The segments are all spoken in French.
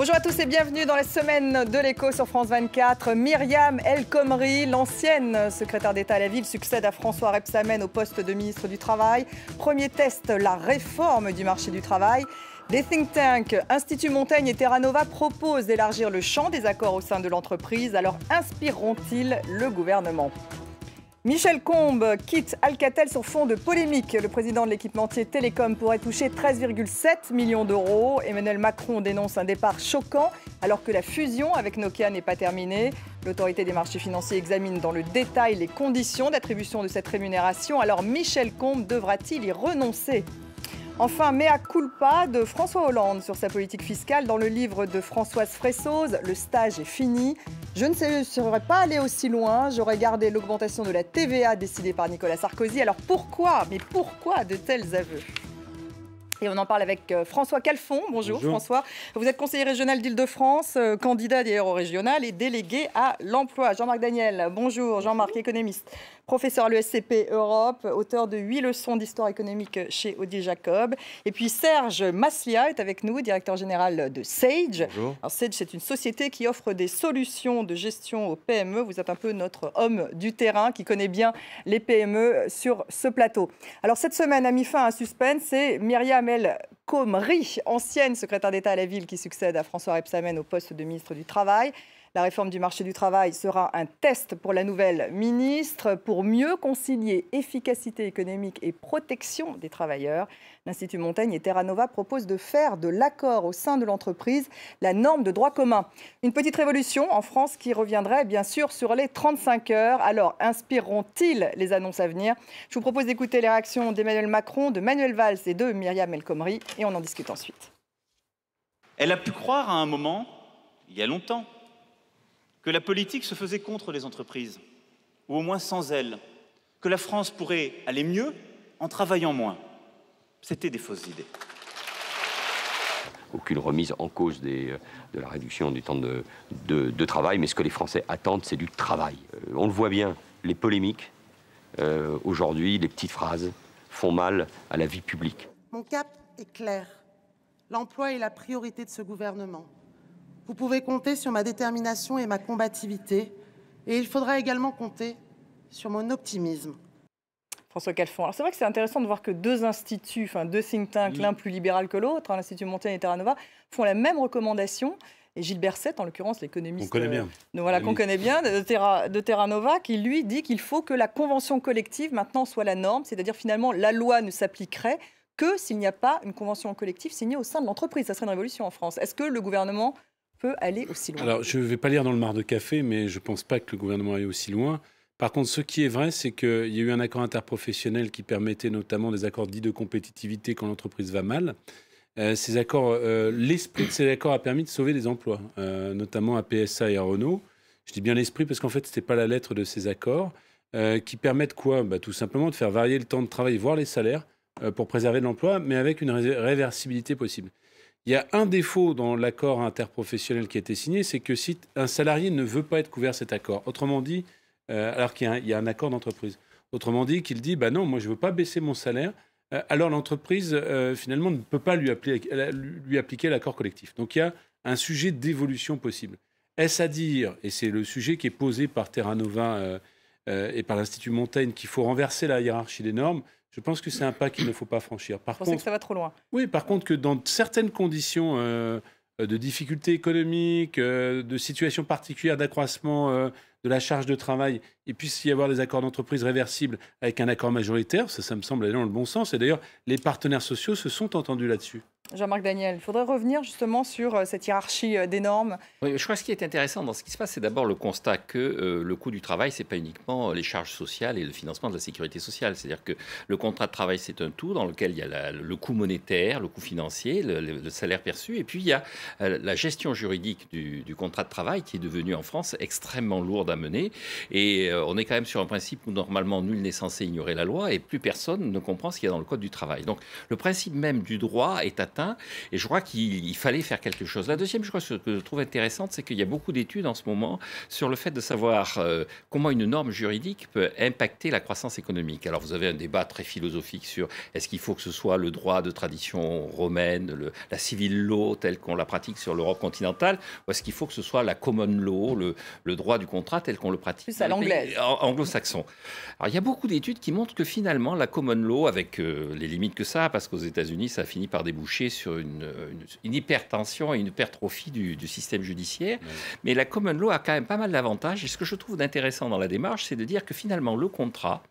Bonjour à tous et bienvenue dans la semaine de l'écho sur France 24. Myriam El Khomri, l'ancienne secrétaire d'État à la ville, succède à François Rebsamen au poste de ministre du Travail. Premier test, la réforme du marché du travail. Des think tanks, Institut Montaigne et Terra Nova proposent d'élargir le champ des accords au sein de l'entreprise. Alors inspireront-ils le gouvernement ? Michel Combes quitte Alcatel sur fond de polémique. Le président de l'équipementier Télécom pourrait toucher 13,7 millions d'euros. Emmanuel Macron dénonce un départ choquant alors que la fusion avec Nokia n'est pas terminée. L'autorité des marchés financiers examine dans le détail les conditions d'attribution de cette rémunération. Alors Michel Combes devra-t-il y renoncer ? Enfin, mea culpa de François Hollande sur sa politique fiscale. Dans le livre de Françoise Fressoz, le stage est fini. Je ne serais pas allé aussi loin. J'aurais gardé l'augmentation de la TVA décidée par Nicolas Sarkozy. Alors pourquoi de tels aveux ? Et on en parle avec François Calfon. Bonjour François. Vous êtes conseiller régional d'Île-de-France, candidat d'ailleurs au régional et délégué à l'emploi. Jean-Marc Daniel, bonjour. Jean-Marc, économiste, professeur à l'ESCP Europe, auteur de 8 leçons d'histoire économique chez Odile Jacob. Et puis Serge Maslia est avec nous, directeur général de Sage. Bonjour. Alors Sage, c'est une société qui offre des solutions de gestion aux PME. Vous êtes un peu notre homme du terrain qui connaît bien les PME sur ce plateau. Alors cette semaine a mis fin à un suspense, c'est Myriam El Khomri, ancienne secrétaire d'État à la ville qui succède à François Rebsamen au poste de ministre du Travail. La réforme du marché du travail sera un test pour la nouvelle ministre pour mieux concilier efficacité économique et protection des travailleurs. L'Institut Montaigne et Terra Nova proposent de faire de l'accord au sein de l'entreprise la norme de droit commun. Une petite révolution en France qui reviendrait bien sûr sur les 35 heures. Alors, inspireront-ils les annonces à venir ? Je vous propose d'écouter les réactions d'Emmanuel Macron, de Manuel Valls et de Myriam El Khomri et on en discute ensuite. Elle a pu croire à un moment, il y a longtemps, que la politique se faisait contre les entreprises, ou au moins sans elles, que la France pourrait aller mieux en travaillant moins. C'était des fausses idées. Aucune remise en cause de la réduction du temps de travail, mais ce que les Français attendent, c'est du travail. On le voit bien, les polémiques, aujourd'hui, les petites phrases font mal à la vie publique. Mon cap est clair. L'emploi est la priorité de ce gouvernement. Vous pouvez compter sur ma détermination et ma combativité. Et il faudra également compter sur mon optimisme. François Calfon. Alors c'est vrai que c'est intéressant de voir que deux instituts, deux think tanks, l'un plus libéral que l'autre, l'Institut Montaigne et Terra Nova, font la même recommandation. Et Gilles Berset, en l'occurrence l'économiste qu'on connaît bien, de Terra Nova, qui lui dit qu'il faut que la convention collective maintenant soit la norme, c'est-à-dire finalement la loi ne s'appliquerait que s'il n'y a pas une convention collective signée au sein de l'entreprise. Ça serait une révolution en France. Est-ce que le gouvernement peut aller aussi loin ? Alors, je ne vais pas lire dans le mar de café, mais je ne pense pas que le gouvernement aille aussi loin. Par contre, ce qui est vrai, c'est qu'il y a eu un accord interprofessionnel qui permettait notamment des accords dits de compétitivité quand l'entreprise va mal. L'esprit de ces accords a permis de sauver des emplois, notamment à PSA et à Renault. Je dis bien l'esprit parce qu'en fait, ce n'était pas la lettre de ces accords qui permettent quoi ? Tout simplement de faire varier le temps de travail, voire les salaires, pour préserver de l'emploi, mais avec une réversibilité possible. Il y a un défaut dans l'accord interprofessionnel qui a été signé, c'est que si un salarié ne veut pas être couvert de cet accord, autrement dit, alors qu'il y a un accord d'entreprise, autrement dit qu'il dit non, moi je ne veux pas baisser mon salaire, alors l'entreprise finalement ne peut pas lui appliquer l'accord collectif. Donc il y a un sujet d'évolution possible. Est-ce à dire, et c'est le sujet qui est posé par Terra Nova et par l'Institut Montaigne, qu'il faut renverser la hiérarchie des normes ? Je pense que c'est un pas qu'il ne faut pas franchir. Vous pensez que ça va trop loin ? Oui, par contre, que dans certaines conditions de difficultés économiques, de situations particulières d'accroissement de la charge de travail, il puisse y avoir des accords d'entreprise réversibles avec un accord majoritaire, ça me semble aller dans le bon sens. Et d'ailleurs, les partenaires sociaux se sont entendus là-dessus. Jean-Marc Daniel, il faudrait revenir justement sur cette hiérarchie des normes. Oui, je crois que ce qui est intéressant dans ce qui se passe, c'est d'abord le constat que le coût du travail, ce n'est pas uniquement les charges sociales et le financement de la sécurité sociale. C'est-à-dire que le contrat de travail, c'est un tout dans lequel il y a le coût monétaire, le coût financier, le salaire perçu, et puis il y a la gestion juridique du contrat de travail qui est devenue en France extrêmement lourde à mener. Et on est quand même sur un principe où normalement nul n'est censé ignorer la loi et plus personne ne comprend ce qu'il y a dans le code du travail. Donc le principe même du droit est à matin. Et je crois qu'il fallait faire quelque chose. La deuxième chose que je trouve intéressante, c'est qu'il y a beaucoup d'études en ce moment sur le fait de savoir comment une norme juridique peut impacter la croissance économique. Alors vous avez un débat très philosophique sur est-ce qu'il faut que ce soit le droit de tradition romaine, la civil law telle qu'on la pratique sur l'Europe continentale, ou est-ce qu'il faut que ce soit la common law, le droit du contrat tel qu'on le pratique plus à l'anglaise, anglo-saxon. Alors il y a beaucoup d'études qui montrent que finalement la common law, avec les limites que ça a, parce qu'aux États-Unis ça a fini par déboucher sur une hypertension et une hypertrophie du système judiciaire, mais la common law a quand même pas mal d'avantages. Et ce que je trouve d'intéressant dans la démarche, c'est de dire que finalement le contrat,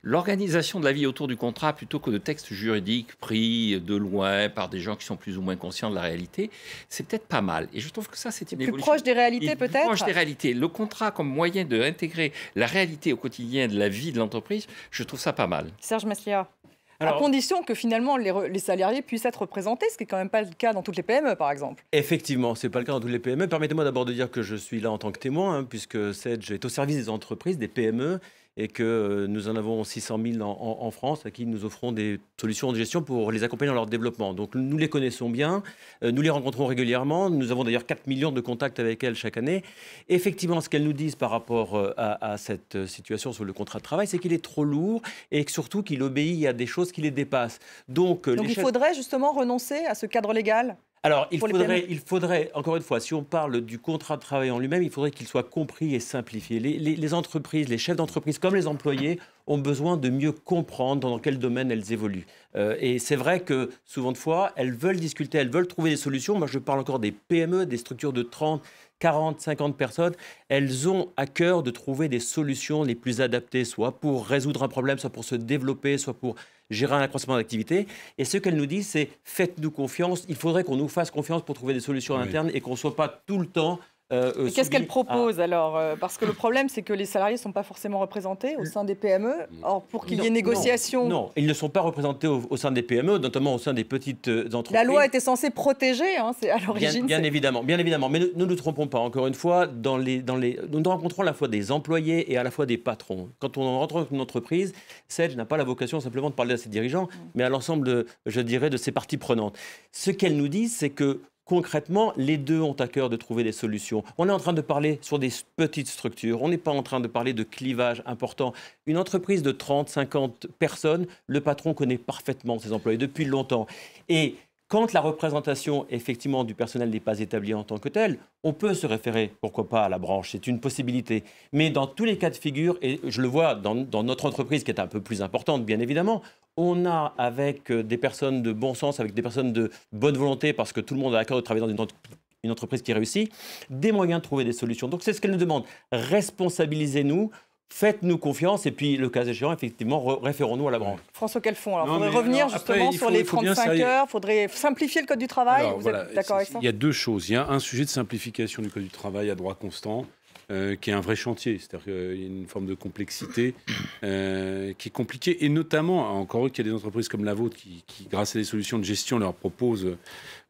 l'organisation de la vie autour du contrat, plutôt que de textes juridiques pris de loin par des gens qui sont plus ou moins conscients de la réalité, c'est peut-être pas mal. Et je trouve que ça, c'est une évolution. Plus proche des réalités, peut-être. Plus proche des réalités. Le contrat comme moyen d'intégrer la réalité au quotidien de la vie de l'entreprise, je trouve ça pas mal. Serge Maslia. À condition que finalement les salariés puissent être représentés, ce qui n'est quand même pas le cas dans toutes les PME, par exemple. Effectivement, ce n'est pas le cas dans toutes les PME. Permettez-moi d'abord de dire que je suis là en tant que témoin, puisque Sedge est au service des entreprises, des PME, et que nous en avons 600 000 en France, à qui nous offrons des solutions de gestion pour les accompagner dans leur développement. Donc nous les connaissons bien, nous les rencontrons régulièrement, nous avons d'ailleurs 4 millions de contacts avec elles chaque année. Effectivement, ce qu'elles nous disent par rapport à cette situation sur le contrat de travail, c'est qu'il est trop lourd et surtout qu'il obéit à des choses qui les dépassent. Donc il faudrait justement renoncer à ce cadre légal ? Alors, il faudrait, encore une fois, si on parle du contrat de travail en lui-même, il faudrait qu'il soit compris et simplifié. Les entreprises, les chefs d'entreprise comme les employés ont besoin de mieux comprendre dans quel domaine elles évoluent. Et c'est vrai que souvent de fois, elles veulent discuter, elles veulent trouver des solutions. Moi, je parle encore des PME, des structures de 30, 40, 50 personnes. Elles ont à cœur de trouver des solutions les plus adaptées, soit pour résoudre un problème, soit pour se développer, soit pour gérer un accroissement d'activité. Et ce qu'elles nous disent, c'est faites-nous confiance. Il faudrait qu'on nous fasse confiance pour trouver des solutions internes et qu'on ne soit pas tout le temps... Qu'est-ce qu'elle propose alors parce que le problème, c'est que les salariés ne sont pas forcément représentés au sein des PME. Or, pour qu'il y ait négociation... Non, ils ne sont pas représentés au sein des PME, notamment au sein des petites entreprises. La loi était censée protéger, c'est à l'origine. Bien évidemment. Mais ne nous trompons pas. Encore une fois, nous rencontrons à la fois des employés et à la fois des patrons. Quand on rentre dans une entreprise, Sedge n'a pas la vocation simplement de parler à ses dirigeants, mais à l'ensemble, de ses parties prenantes. Ce qu'elles nous disent, c'est que concrètement, les deux ont à cœur de trouver des solutions. On est en train de parler sur des petites structures. On n'est pas en train de parler de clivage important. Une entreprise de 30, 50 personnes, le patron connaît parfaitement ses employés depuis longtemps. Et quand la représentation, effectivement, du personnel n'est pas établie en tant que telle, on peut se référer, pourquoi pas, à la branche. C'est une possibilité. Mais dans tous les cas de figure, et je le vois dans notre entreprise qui est un peu plus importante, bien évidemment, on a avec des personnes de bon sens, avec des personnes de bonne volonté, parce que tout le monde a à cœur de travailler dans une entreprise qui réussit, des moyens de trouver des solutions. Donc c'est ce qu'elle nous demande. Responsabilisez-nous. Faites-nous confiance et puis, le cas échéant, effectivement, référons-nous à la branche. François Calfon, alors il faudrait revenir justement sur les 35 heures, il faudrait simplifier le Code du travail. Vous êtes d'accord avec ça ? Il y a deux choses. Il y a un sujet de simplification du Code du travail à droit constant, qui est un vrai chantier. C'est-à-dire qu'il y a une forme de complexité qui est compliquée. Et notamment, encore qu'il y a des entreprises comme la vôtre qui, grâce à des solutions de gestion, leur proposent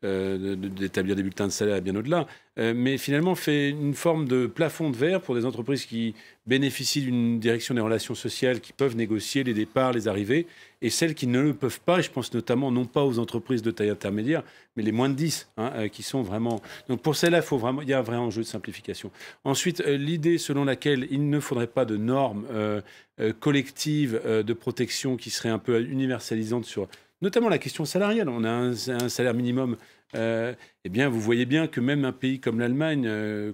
d'établir des bulletins de salaire et bien au-delà. Mais finalement, fait une forme de plafond de verre pour des entreprises qui bénéficient d'une direction des relations sociales, qui peuvent négocier les départs, les arrivées, et celles qui ne le peuvent pas, et je pense notamment non pas aux entreprises de taille intermédiaire, mais les moins de 10, qui sont vraiment... Donc pour celles-là, il y a un vrai enjeu de simplification. Ensuite, l'idée selon laquelle il ne faudrait pas de normes collectives de protection qui seraient un peu universalisantes sur... Notamment la question salariale. On a un salaire minimum. Eh bien, vous voyez bien que même un pays comme l'Allemagne,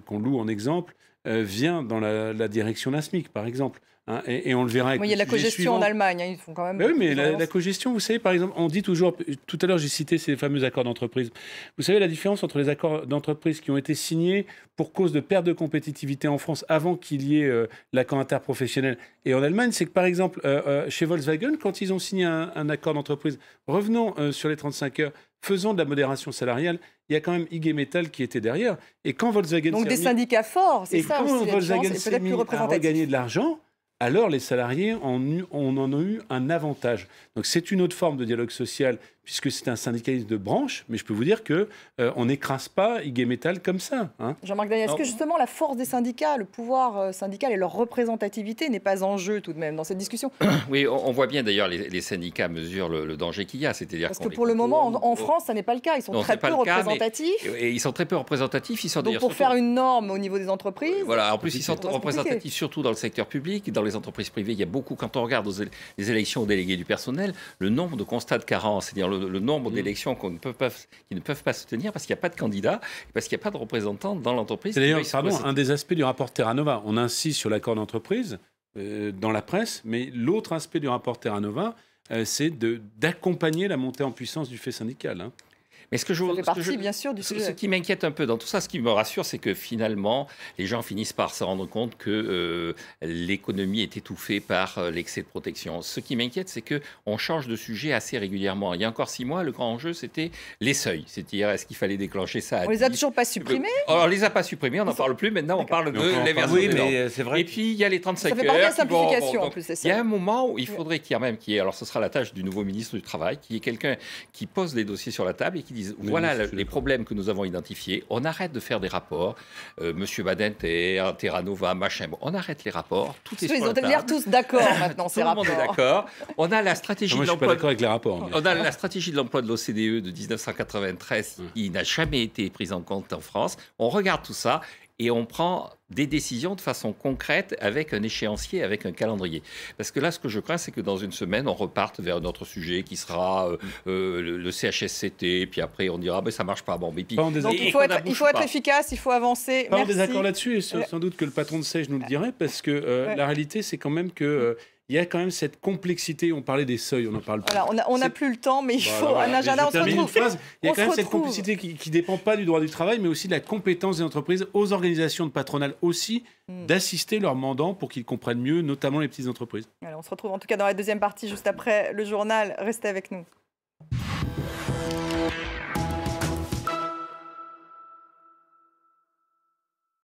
qu'on loue en exemple, vient dans la direction d'un SMIC, par exemple. Et on le verra avec il y a la cogestion en Allemagne, ils font quand même... Oui, mais la cogestion, vous savez, par exemple, on dit toujours... Tout à l'heure, j'ai cité ces fameux accords d'entreprise. Vous savez la différence entre les accords d'entreprise qui ont été signés pour cause de perte de compétitivité en France avant qu'il y ait l'accord interprofessionnel et en Allemagne, c'est que, par exemple, chez Volkswagen, quand ils ont signé un accord d'entreprise, revenons sur les 35 heures, faisant de la modération salariale, il y a quand même IG Metall qui était derrière. Et quand Volkswagen... Donc des syndicats forts, c'est ça aussi. Et quand Volkswagen s'est mis à regagner de l'argent, alors les salariés en ont eu un avantage. Donc c'est une autre forme de dialogue social, puisque c'est un syndicalisme de branche, mais je peux vous dire qu'on n'écrase pas IG Metall comme ça. Hein. Jean-Marc Daniel, est-ce que justement la force des syndicats, le pouvoir syndical et leur représentativité n'est pas en jeu tout de même dans cette discussion? Oui, on voit bien d'ailleurs les syndicats mesurent le danger qu'il y a. Parce que pour le moment, en France, ça n'est pas le cas. Ils sont très peu représentatifs. Et ils sont très peu représentatifs. Ils sont donc pour faire une norme au niveau des entreprises. Voilà, en plus ils sont représentatifs surtout dans le secteur public. Dans les entreprises privées, il y a beaucoup, quand on regarde les élections aux délégués du personnel, le nombre de constats de carence, c'est-à-dire le nombre d'élections qui ne peuvent pas se tenir parce qu'il n'y a pas de candidat, parce qu'il n'y a pas de représentants dans l'entreprise. C'est d'ailleurs un des aspects du rapport Terra Nova. On insiste sur l'accord d'entreprise dans la presse, mais l'autre aspect du rapport Terra Nova, c'est d'accompagner la montée en puissance du fait syndical. Hein. Mais ce qui m'inquiète un peu dans tout ça, ce qui me rassure, c'est que finalement, les gens finissent par se rendre compte que l'économie est étouffée par l'excès de protection. Ce qui m'inquiète, c'est qu'on change de sujet assez régulièrement. Il y a encore 6 mois, le grand enjeu, c'était les seuils. C'est-à-dire, est-ce qu'il fallait déclencher ça à 10? On les a toujours pas supprimés. On les a pas supprimés, on n'en parle plus. Maintenant, on parle de l'inversion. Oui, mais c'est vrai. Et puis, il y a les 35 heures. Ça fait partie de la simplification, en plus, c'est ça. Il y a un moment où il faudrait qu'il y ait, alors ce sera la tâche du nouveau ministre du Travail, qu'il y ait quelqu'un qui pose les dossiers sur la table et qui dise voilà les problèmes que nous avons identifiés, on arrête de faire des rapports, Monsieur Badinter, Terra Nova, machin, bon, on arrête les rapports, tout est sur la table. Ils ont l'air tous d'accord maintenant, ces rapports. Tout le monde est d'accord. On a la stratégie de l'emploi. Moi, je suis pas d'accord avec les rapports. Mais... On a la stratégie de l'emploi de l'OCDE de 1993 qui n'a jamais été prise en compte en France. On regarde tout ça et on prend des décisions de façon concrète avec un échéancier, avec un calendrier. Parce que là, ce que je crains, c'est que dans une semaine, on reparte vers un autre sujet qui sera le CHSCT, puis après on dira ça marche pas. Bon, mais puis, donc il faut être efficace, il faut avancer. Pas en désaccord là-dessus, et sans doute que le patron de SAIG nous le dirait, parce que la réalité, c'est quand même que... il y a quand même cette complexité. On parlait des seuils, on en parle plus. Voilà, on n'a plus le temps, mais il faut un agenda. On se retrouve. Il y a quand même cette complexité qui ne dépend pas du droit du travail, mais aussi de la compétence des entreprises, aux organisations de patronales aussi, d'assister leurs mandants pour qu'ils comprennent mieux, notamment les petites entreprises. Alors, on se retrouve en tout cas dans la deuxième partie, juste après le journal. Restez avec nous.